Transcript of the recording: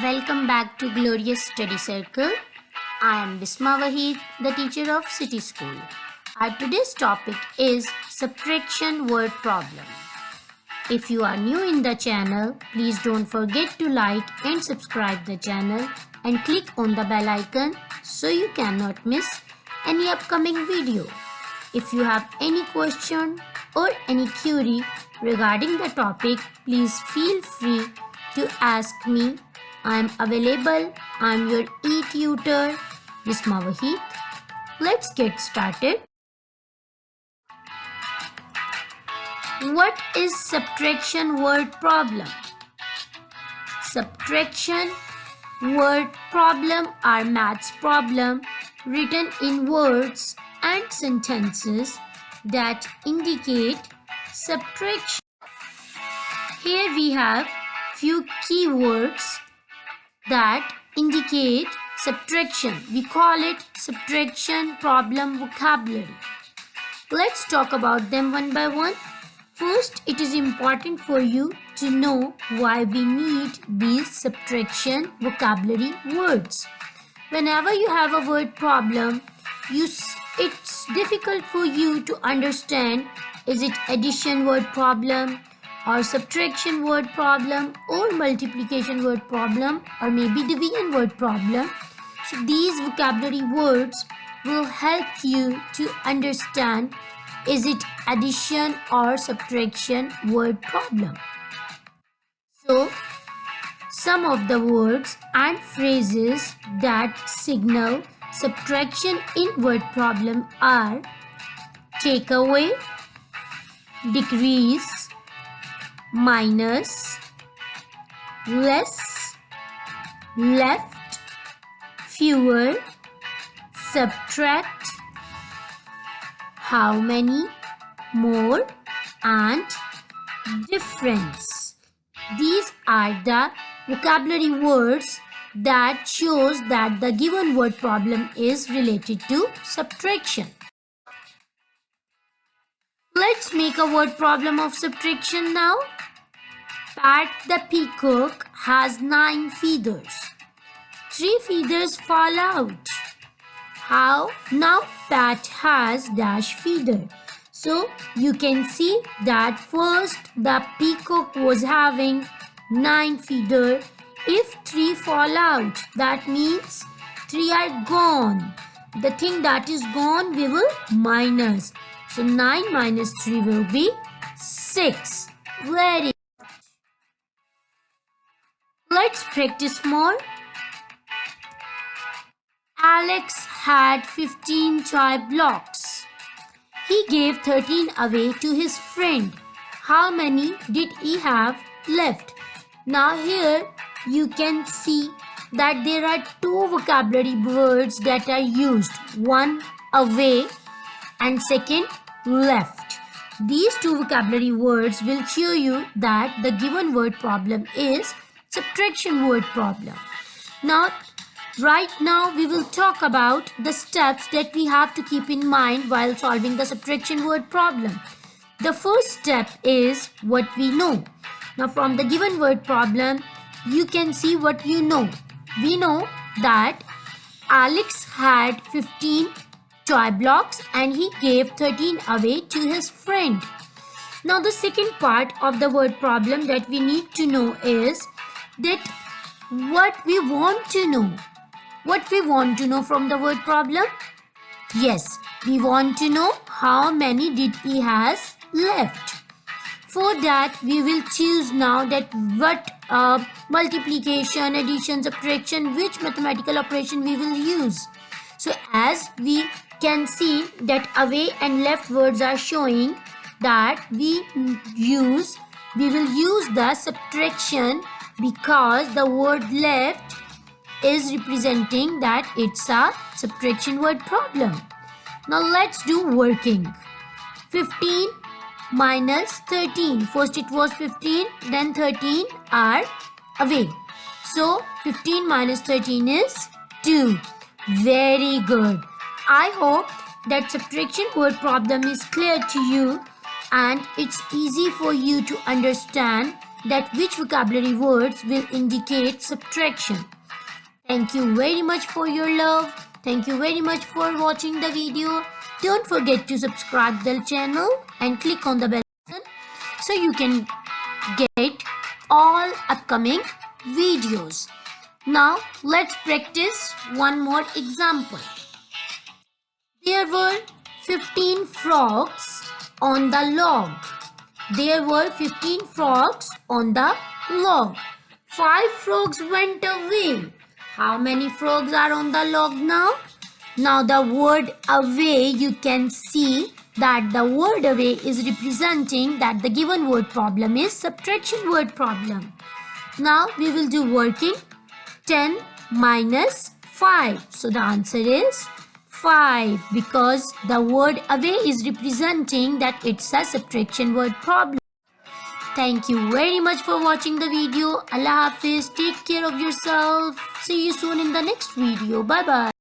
Welcome back to Glorious Study Circle. I am Bisma Wahid, the teacher of City School. Our today's topic is subtraction word problem. If you are new in the channel, please don't forget to like and subscribe the channel and click on the bell icon so you cannot miss any upcoming video. If you have any question or any query regarding the topic, please feel free to ask me. I am available. I am your e-tutor, Bisma Wahid. Let's get started. What is subtraction word problem? Subtraction word problem are maths problem written in words and sentences that indicate subtraction. Here we have few keywords that indicate subtraction. We call it subtraction problem vocabulary. Let's talk about them one by one. First, it is important for you to know why we need these subtraction vocabulary words. Whenever you have a word problem, it's difficult for you to understand, is it addition word problem or subtraction word problem or multiplication word problem or maybe division word problem. So these vocabulary words will help you to understand, is it addition or subtraction word problem. So some of the words and phrases that signal subtraction in word problem are take away, decrease, minus, less, left, fewer, subtract, how many, more, and difference. These are the vocabulary words that shows that the given word problem is related to subtraction. Let's make a word problem of subtraction now. Pat the peacock has 9 feathers. 3 feathers fall out. How? Now Pat has dash feather. So you can see that first the peacock was having 9 feather. If 3 fall out, that means 3 are gone. The thing that is gone we will minus. So 9 minus 3 will be 6. Very good. Let's practice more. Alex had 15 toy blocks. He gave 13 away to his friend. How many did he have left? Now here you can see that there are 2 vocabulary words that are used. One, away, and second, left. These 2 vocabulary words will show you that the given word problem is subtraction word problem. Right now we will talk about the steps that we have to keep in mind while solving the subtraction word problem. The first step is what we know. Now from the given word problem, you can see what you know. We know that Alex had 15 toy blocks and he gave 13 away to his friend. Now the second part of the word problem that we need to know is that what we want to know. What we want to know from the word problem? Yes, we want to know how many did he has left. For that, we will choose now that what multiplication, addition, subtraction, which mathematical operation we will use. So as we can see that away and left words are showing that we will use the subtraction because the word left is representing that it's a subtraction word problem. Now let's do working. 15 minus 13. First it was 15, then 13 are away. So 15 minus 13 is 2. Very good. I hope that subtraction word problem is clear to you and it's easy for you to understand that which vocabulary words will indicate subtraction. Thank you very much for your love. Thank you very much for watching the video. Don't forget to subscribe the channel and click on the bell button so you can get all upcoming videos. Now let's practice one more example. There were 15 frogs on the log. There were 15 frogs on the log. 5 frogs went away. How many frogs are on the log now? Now the word away, you can see that the word away is representing that the given word problem is subtraction word problem. Now we will do working 10 minus 5. So the answer is 5 because the word away is representing that it's a subtraction word problem. Thank you very much for watching the video. Allah Hafiz. Take care of yourself. See you soon in the next video. Bye bye.